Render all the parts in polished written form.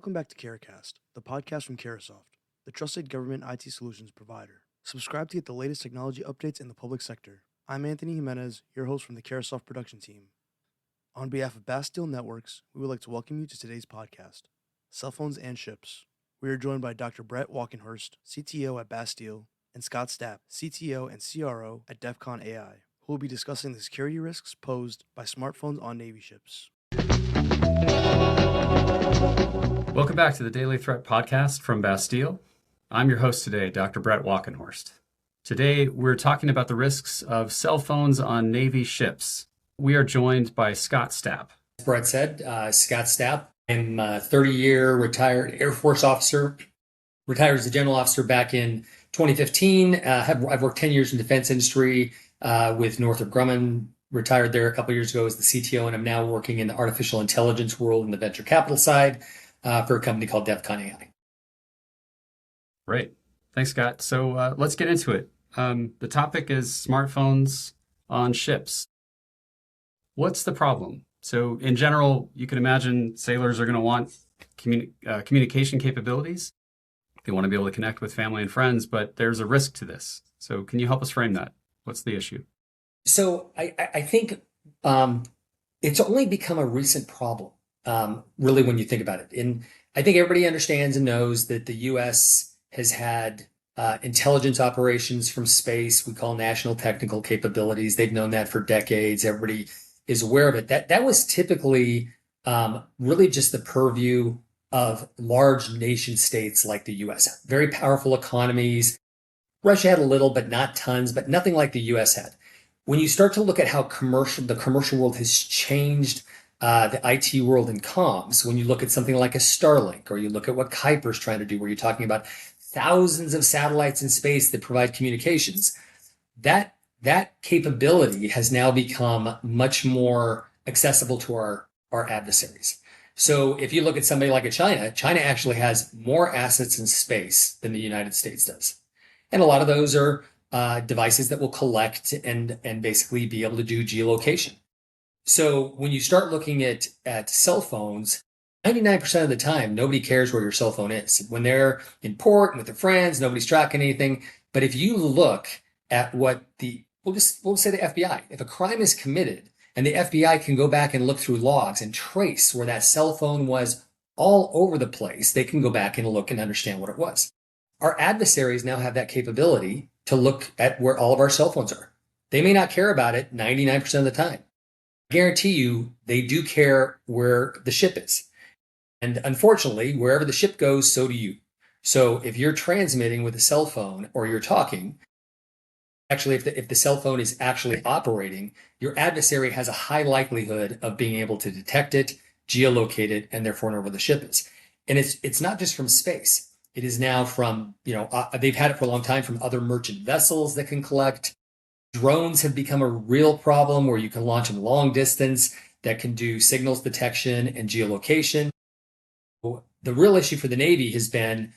Welcome back to CareCast, the podcast from Caresoft, the trusted government IT solutions provider. Subscribe to get the latest technology updates in the public sector. I'm Anthony Jimenez, your host from the Caresoft production team. On behalf of Bastille Networks, we would like to welcome you to today's podcast, Cell Phones and Ships. We are joined by Dr. Brett Walkenhorst, CTO at Bastille, and Scott Stapp, CTO and CRO at DEF CON AI, who will be discussing the security risks posed by smartphones on Navy ships. Welcome back to the Daily Threat Podcast from Bastille. I'm your host today, Dr. Brett Walkenhorst. Today, we're talking about the risks of cell phones on Navy ships. We are joined by Scott Stapp. As Brett said, Scott Stapp. I'm a 30-year retired Air Force officer, retired as a general officer back in 2015. I've worked 10 years in the defense industry with Northrop Grumman, retired there a couple of years ago as the CTO, and I'm now working in the artificial intelligence world in the venture capital side for a company called DEF CON AI. Great. Thanks, Scott. So let's get into it. The topic is smartphones on ships. What's the problem? So in general, you can imagine sailors are going to want communication capabilities. They want to be able to connect with family and friends, but there's a risk to this. So can you help us frame that? What's the issue? So I think it's only become a recent problem, really, when you think about it. And I think everybody understands and knows that the U.S. has had intelligence operations from space we call national technical capabilities. They've known that for decades. Everybody is aware of it. That was typically really just the purview of large nation states like the U.S. Very powerful economies. Russia had a little, but not tons, but nothing like the U.S. had. When you start to look at how the commercial world has changed the IT world in comms, when you look at something like a Starlink, or you look at what Kuiper's trying to do, where you're talking about thousands of satellites in space that provide communications, that capability has now become much more accessible to our adversaries. So if you look at somebody like China actually has more assets in space than the United States does. And a lot of those are devices that will collect and basically be able to do geolocation. So when you start looking at cell phones, 99% of the time, nobody cares where your cell phone is. When they're in port and with their friends, nobody's tracking anything. But if you look at what we'll say the FBI, if a crime is committed and the FBI can go back and look through logs and trace where that cell phone was all over the place, they can go back and look and understand what it was. Our adversaries now have that capability to look at where all of our cell phones are. They may not care about it 99% of the time. I guarantee you they do care where the ship is. And unfortunately, wherever the ship goes, so do you. So if you're transmitting with a cell phone or you're talking, actually, if the cell phone is actually operating, your adversary has a high likelihood of being able to detect it, geolocate it, and therefore know where the ship is. And it's not just from space. It is now from, they've had it for a long time from other merchant vessels that can collect. Drones have become a real problem where you can launch them long distance that can do signals detection and geolocation. The real issue for the Navy has been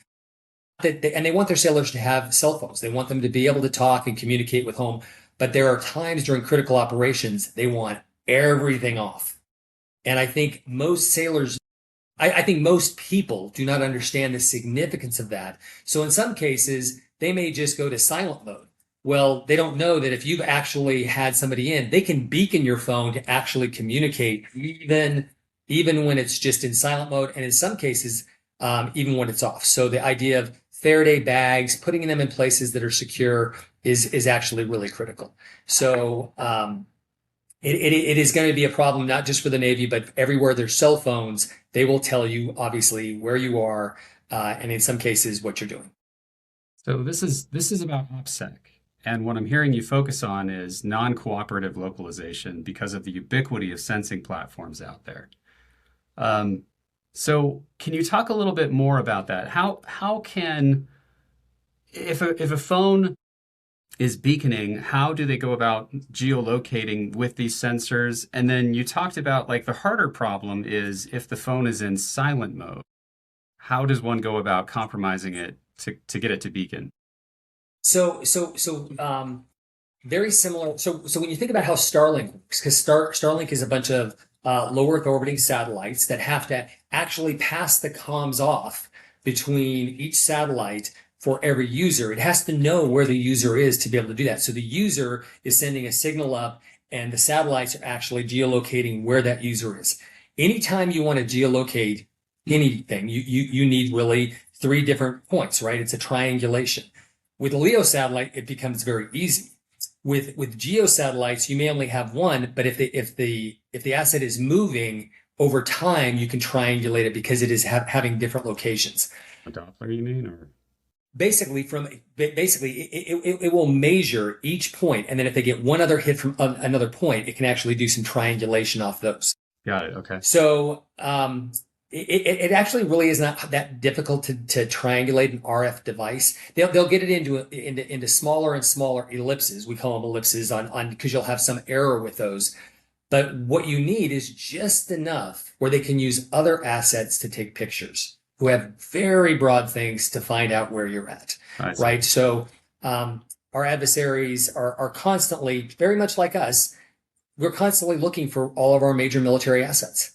that they want their sailors to have cell phones. They want them to be able to talk and communicate with home. But there are times during critical operations, they want everything off. And I think most sailors, I think most people do not understand the significance of that. So in some cases, they may just go to silent mode. Well, they don't know that if you've actually had somebody in, they can beacon your phone to actually communicate even when it's just in silent mode. And in some cases, even when it's off. So the idea of Faraday bags, putting them in places that are secure is actually really critical. So it is going to be a problem, not just for the Navy, but everywhere there's cell phones, they will tell you, obviously, where you are, and in some cases, what you're doing. So this is about OPSEC. And what I'm hearing you focus on is non-cooperative localization because of the ubiquity of sensing platforms out there. So can you talk a little bit more about that? How can, if a phone is beaconing, how do they go about geolocating with these sensors? And then you talked about the harder problem is if the phone is in silent mode, how does one go about compromising it to get it to beacon? So very similar. So when you think about how Starlink works, because Starlink is a bunch of low Earth orbiting satellites that have to actually pass the comms off between each satellite for every user. It has to know where the user is to be able to do that. So the user is sending a signal up, and the satellites are actually geolocating where that user is. Anytime you want to geolocate anything, you need really three different points, right? It's a triangulation. With a LEO satellite, it becomes very easy. With geo satellites, you may only have one, but if the asset is moving over time, you can triangulate it because it is having different locations. A Doppler, you mean, or? Basically, it will measure each point, and then if they get one other hit from another point, it can actually do some triangulation off those. Got it. Okay. So it actually really is not that difficult to triangulate an RF device. They'll get it into smaller and smaller ellipses. We call them ellipses on because you'll have some error with those. But what you need is just enough where they can use other assets to take pictures, who have very broad things to find out where you're at, right? So our adversaries are constantly, very much like us, we're constantly looking for all of our major military assets.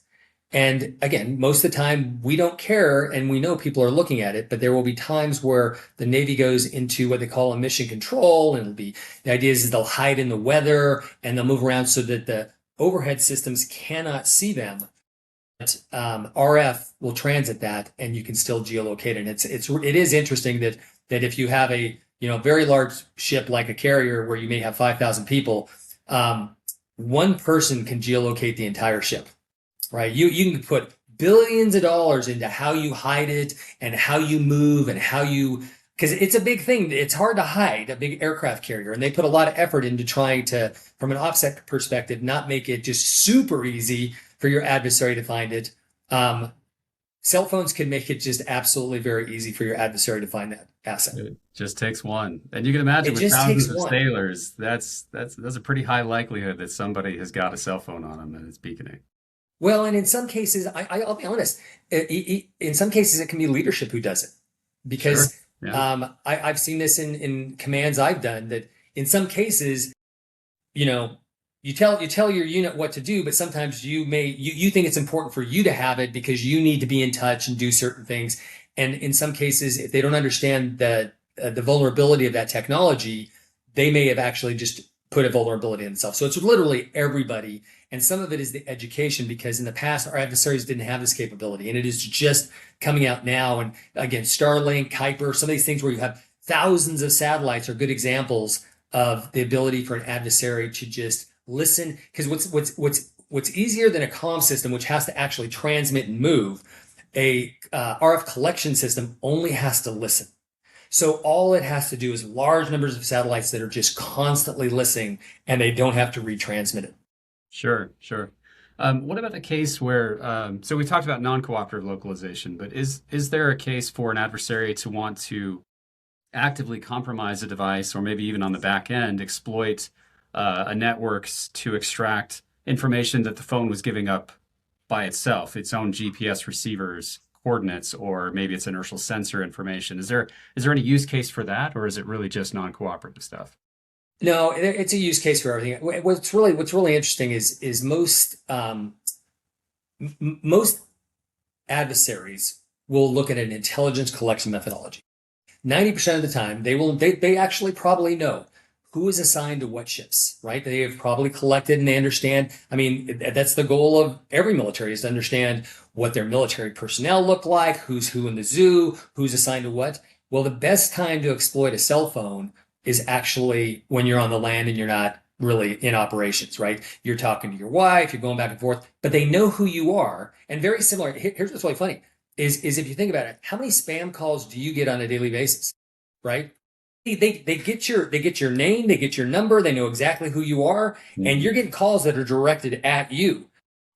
And again, most of the time we don't care, and we know people are looking at it, but there will be times where the Navy goes into what they call a mission control, and the idea is they'll hide in the weather and they'll move around so that the overhead systems cannot see them. But RF will transit that, and you can still geolocate it. And it is interesting that if you have a very large ship like a carrier where you may have 5,000 people, one person can geolocate the entire ship. Right? You can put billions of dollars into how you hide it and how you move and because it's a big thing. It's hard to hide a big aircraft carrier, and they put a lot of effort into trying to, from an OPSEC perspective, not make it just super easy for your adversary to find it. Cell phones can make it just absolutely very easy for your adversary to find that asset. It just takes one. And you can imagine with thousands of sailors, that's a pretty high likelihood that somebody has got a cell phone on them and it's beaconing. Well, and in some cases, I'll be honest, in some cases, it can be leadership who does it. Because sure. Yeah. I've seen this in commands I've done, that in some cases, you tell your unit what to do, but sometimes you think it's important for you to have it because you need to be in touch and do certain things. And in some cases, if they don't understand the vulnerability of that technology, they may have actually just put a vulnerability in themselves. So it's literally everybody. And some of it is the education, because in the past, our adversaries didn't have this capability. And it is just coming out now. And again, Starlink, Kuiper, some of these things where you have thousands of satellites are good examples of the ability for an adversary to just listen. Because what's easier than a comm system, which has to actually transmit and move, a RF collection system only has to listen. So all it has to do is large numbers of satellites that are just constantly listening, and they don't have to retransmit it. Sure. What about the case where, so we talked about non-cooperative localization, but is there a case for an adversary to want to actively compromise a device, or maybe even on the back end, exploit a network to extract information that the phone was giving up by itself, its own GPS receivers, coordinates, or maybe it's inertial sensor information? Is there any use case for that, or is it really just non-cooperative stuff? No, it's a use case for everything. What's really interesting is most adversaries will look at an intelligence collection methodology. 90% of the time, they actually probably know who is assigned to what ships, right? They have probably collected and they understand. I mean, that's the goal of every military, is to understand what their military personnel look like, who's who in the zoo, who's assigned to what. Well, the best time to exploit a cell phone is actually when you're on the land and you're not really in operations, right? You're talking to your wife, you're going back and forth, but they know who you are. And very similar, here's what's really funny, is if you think about it, how many spam calls do you get on a daily basis, right? They get your name, they get your number, they know exactly who you are, and you're getting calls that are directed at you.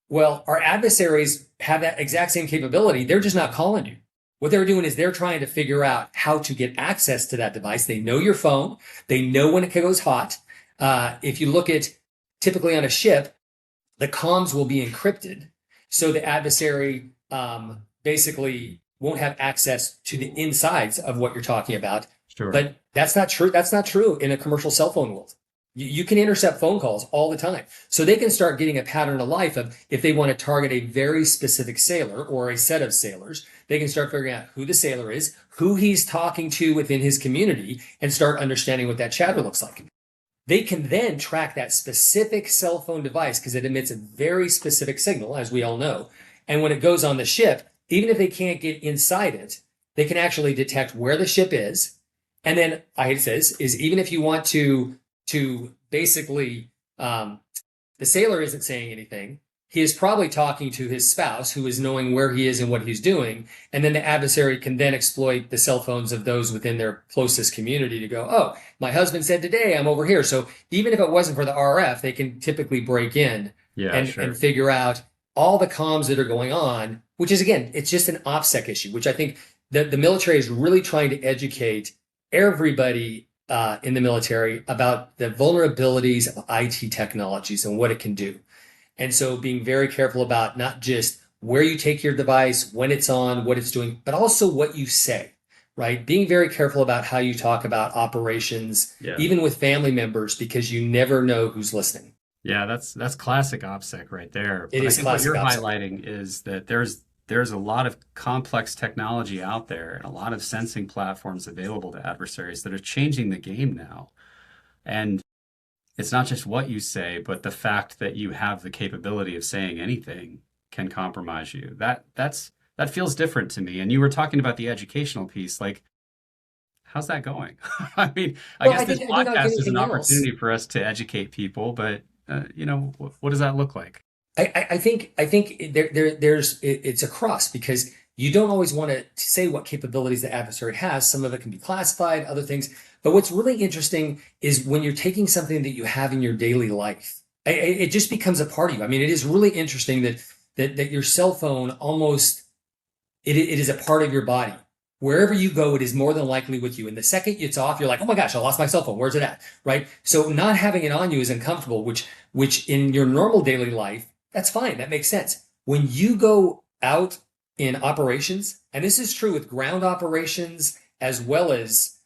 Well, our adversaries have that exact same capability. They're just not calling you. What they're doing is they're trying to figure out how to get access to that device. They know your phone. They know when it goes hot. If you look at typically on a ship, the comms will be encrypted. So the adversary basically won't have access to the insides of what you're talking about. Sure. But that's not true. That's not true in a commercial cell phone world. You can intercept phone calls all the time. So they can start getting a pattern of life of if they want to target a very specific sailor or a set of sailors, they can start figuring out who the sailor is, who he's talking to within his community, and start understanding what that chatter looks like. They can then track that specific cell phone device because it emits a very specific signal, as we all know. And when it goes on the ship, even if they can't get inside it, they can actually detect where the ship is. And then it says is even if you want to basically the sailor isn't saying anything. He is probably talking to his spouse who is knowing where he is and what he's doing. And then the adversary can then exploit the cell phones of those within their closest community to go, oh, my husband said today I'm over here. So even if it wasn't for the RF, they can typically break in and figure out all the comms that are going on, which is, again, it's just an OPSEC issue, which I think the military is really trying to educate everybody in the military about the vulnerabilities of IT technologies and what it can do. And so being very careful about not just where you take your device, when it's on, what it's doing, but also what you say, right? Being very careful about how you talk about operations, even with family members, because you never know who's listening. Yeah, that's classic OPSEC right there. It is classic what you're OPSEC. highlighting is that there's a lot of complex technology out there and a lot of sensing platforms available to adversaries that are changing the game now. And it's not just what you say, but the fact that you have the capability of saying anything can compromise you. That feels different to me. And you were talking about the educational piece, like, how's that going? I mean, I guess this podcast is an opportunity for us to educate people, but what does that look like? I think it's a cross because you don't always want to say what capabilities the adversary has. Some of it can be classified, other things. But what's really interesting is when you're taking something that you have in your daily life, it just becomes a part of you. I mean, it is really interesting that your cell phone almost, it is a part of your body. Wherever you go, it is more than likely with you. And the second it's off, you're like, oh my gosh, I lost my cell phone. Where's it at? Right? So not having it on you is uncomfortable, which in your normal daily life, that's fine. That makes sense. When you go out in operations, and this is true with ground operations as well as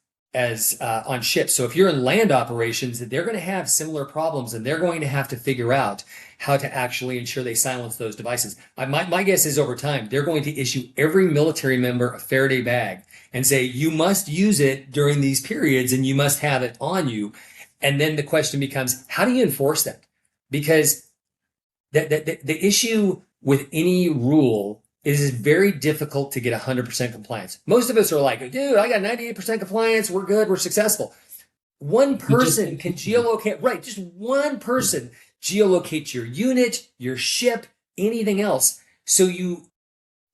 on ships. So if you're in land operations, they're going to have similar problems and they're going to have to figure out how to actually ensure they silence those devices. My guess is over time, they're going to issue every military member a Faraday bag and say, you must use it during these periods and you must have it on you. And then the question becomes, how do you enforce that? Because the issue with any rule is very difficult to get 100% compliance. Most of us are like, dude, I got 98% compliance. We're good. We're successful. One person can geolocate, right? Just one person geolocates your unit, your ship, anything else. And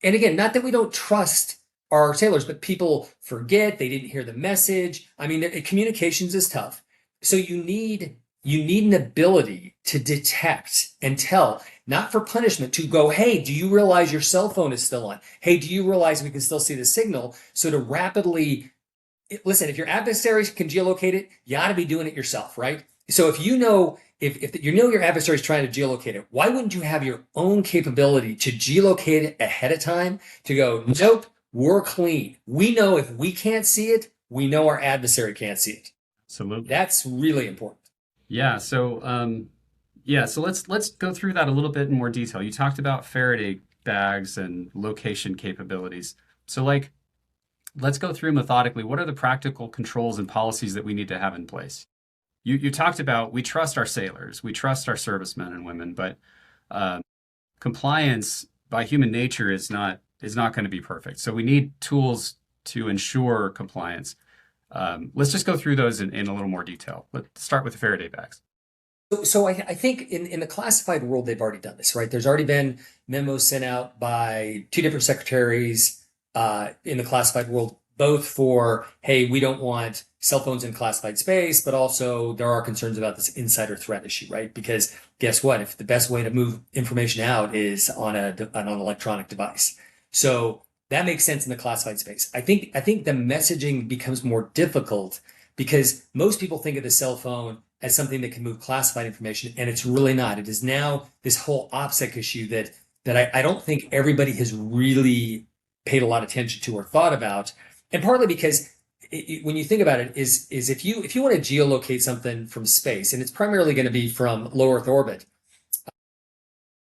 again, not that we don't trust our sailors, but people forget, they didn't hear the message. I mean, communications is tough. So you need an ability to detect and tell, not for punishment, to go, hey, do you realize your cell phone is still on? Hey, do you realize we can still see the signal? So to rapidly, listen, if your adversary can geolocate it, you ought to be doing it yourself, right? So if you know, if you know your adversary is trying to geolocate it, why wouldn't you have your own capability to geolocate it ahead of time to go, nope, we're clean. We know if we can't see it, we know our adversary can't see it. Absolutely. That's really important. Yeah. So, so let's go through that a little bit in more detail. You talked about Faraday bags and location capabilities. So, let's go through methodically. What are the practical controls and policies that we need to have in place? You talked about we trust our sailors, we trust our servicemen and women, but compliance by human nature is not going to be perfect. So we need tools to ensure compliance. Let's just go through those in a little more detail. Let's start with the Faraday bags. So I think in the classified world, they've already done this, right? There's already been memos sent out by two different secretaries in the classified world, both for, hey, we don't want cell phones in classified space, but also there are concerns about this insider threat issue, right? Because guess what? If the best way to move information out is on an electronic device. So that makes sense in the classified space. I think the messaging becomes more difficult because most people think of the cell phone as something that can move classified information, and it's really not. It is now this whole OPSEC issue that I don't think everybody has really paid a lot of attention to or thought about, and partly because when you think about it, is if you want to geolocate something from space, and it's primarily going to be from low Earth orbit.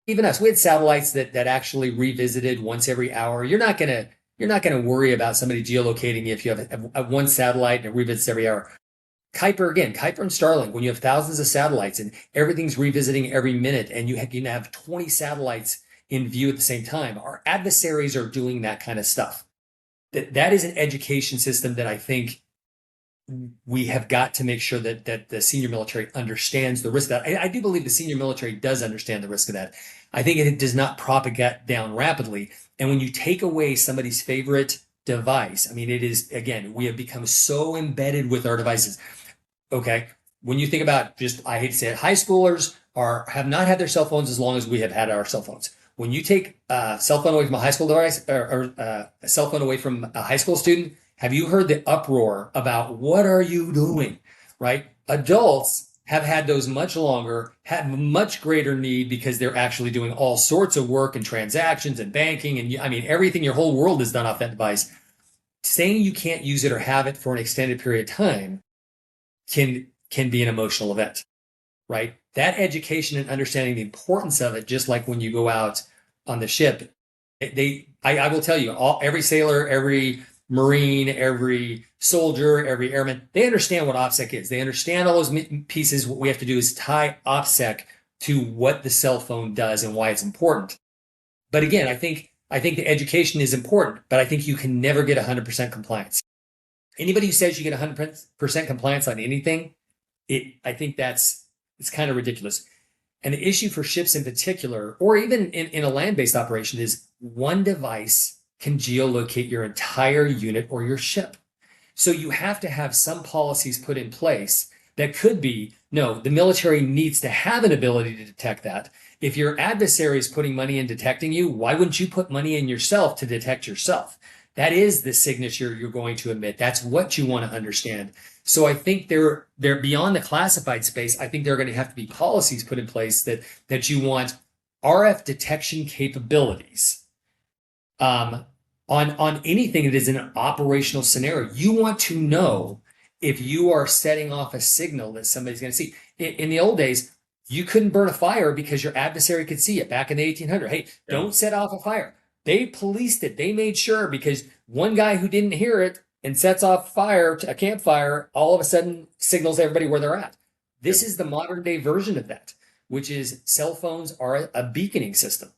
Even us, we had satellites that actually revisited once every hour. You're not gonna worry about somebody geolocating you if you have one satellite and it revisits every hour. Kuiper and Starlink, when you have thousands of satellites and everything's revisiting every minute, and you can have 20 satellites in view at the same time, our adversaries are doing that kind of stuff. That is an education system that I think we have got to make sure that the senior military understands the risk of that. I do believe the senior military does understand the risk of that. I think it does not propagate down rapidly. And when you take away somebody's favorite device, I mean, it is, again, we have become so embedded with our devices. Okay. When you think about, just, I hate to say it, high schoolers have not had their cell phones as long as we have had our cell phones. When you take a cell phone away from a high school device, or a cell phone away from a high school student, have you heard the uproar about what are you doing, right? Adults have had those much longer, have much greater need because they're actually doing all sorts of work and transactions and banking. And I mean, everything, your whole world is done off that device. Saying you can't use it or have it for an extended period of time can be an emotional event, right? That education and understanding the importance of it, just like when you go out on the ship, I will tell you, every sailor, every Marine, every soldier, every airman, they understand what OPSEC is. They understand all those pieces. What we have to do is tie OPSEC to what the cell phone does and why it's important. But again, I think the education is important, but I think you can never get 100% compliance. Anybody who says you get 100% compliance on anything, I think it's kind of ridiculous. And the issue for ships in particular, or even in a land-based operation, is one device can geolocate your entire unit or your ship. So you have to have some policies put in place that could be, no, the military needs to have an ability to detect that. If your adversary is putting money in detecting you, why wouldn't you put money in yourself to detect yourself? That is the signature you're going to emit. That's what you want to understand. So I think they're beyond the classified space. I think there are going to have to be policies put in place that you want RF detection capabilities on anything that is in an operational scenario. You want to know if you are setting off a signal that somebody's going to see. In the old days, you couldn't burn a fire because your adversary could see it. Back in the 1800s, hey, don't set off a fire. They policed it. They made sure, because one guy who didn't hear it and sets off fire, a campfire, all of a sudden signals everybody where they're at. This is the modern day version of that, which is cell phones are a beaconing system.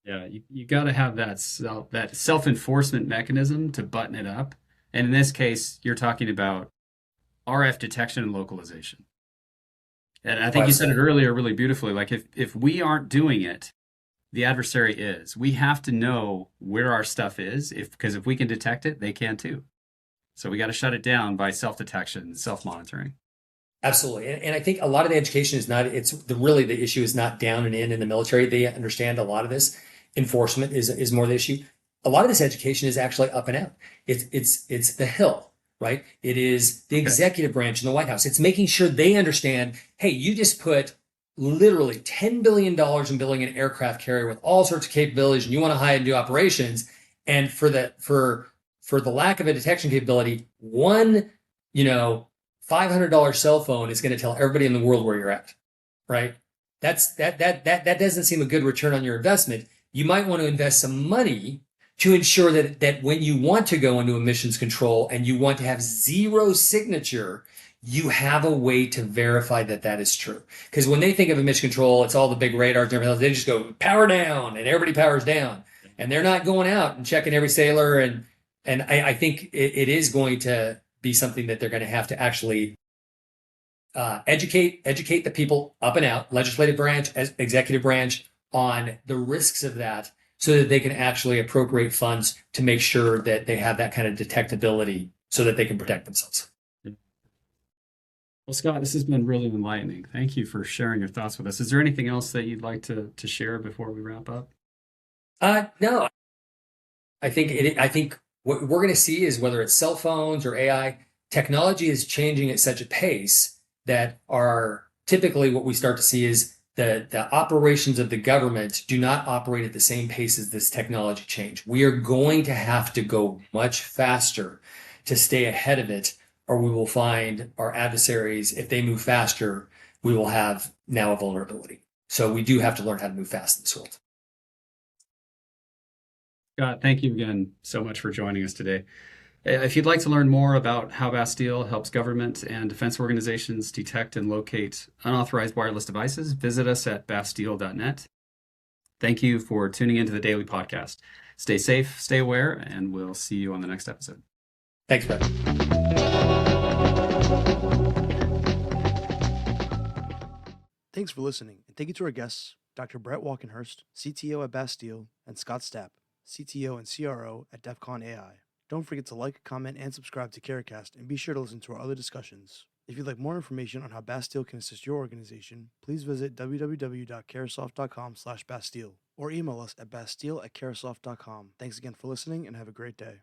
Yeah, you got to have that self-enforcement mechanism to button it up. And in this case, you're talking about RF detection and localization. And I think you said it earlier really beautifully. Like if we aren't doing it, the adversary is. We have to know where our stuff is, because if we can detect it, they can too. So we got to shut it down by self-detection, self-monitoring. Absolutely. And I think a lot of the education is not, really the issue is not down and in the military. They understand a lot of this. Enforcement is more the issue. A lot of this education is actually up and out. It's the Hill, right? It is the executive branch in the White House. It's making sure they understand, hey, you just put literally $10 billion in building an aircraft carrier with all sorts of capabilities, and you want to hide and do operations. And for the lack of a detection capability, one, $500 cell phone is going to tell everybody in the world where you're at, right? That doesn't seem a good return on your investment. You might want to invest some money to ensure that when you want to go into emissions control and you want to have zero signature, you have a way to verify that is true. Because when they think of emission control, it's all the big radars and everything else. They just go power down, and everybody powers down, and they're not going out and checking every sailor. And I think it is going to be something that they're going to have to actually educate the people up and out, legislative branch, executive branch, on the risks of that, so that they can actually appropriate funds to make sure that they have that kind of detectability so that they can protect themselves. Well, Scott, this has been really enlightening. Thank you for sharing your thoughts with us. Is there anything else that you'd like to share before we wrap up? No. I think what we're going to see is, whether it's cell phones or AI, technology is changing at such a pace that typically what we start to see is the operations of the government do not operate at the same pace as this technology change. We are going to have to go much faster to stay ahead of it, or we will find our adversaries, if they move faster, we will have now a vulnerability. So we do have to learn how to move fast in this world. Scott, thank you again so much for joining us today. If you'd like to learn more about how Bastille helps government and defense organizations detect and locate unauthorized wireless devices, visit us at bastille.net. Thank you for tuning into the daily podcast. Stay safe, stay aware, and we'll see you on the next episode. Thanks, Brett. Thanks for listening, and thank you to our guests, Dr. Brett Walkenhurst, CTO at Bastille, and Scott Stapp, CTO and CRO at DEF CON AI. Don't forget to like, comment, and subscribe to Caracast, and be sure to listen to our other discussions. If you'd like more information on how Bastille can assist your organization, please visit www.carasoft.com/Bastille or email us at bastille@carasoft.com. Thanks again for listening, and have a great day.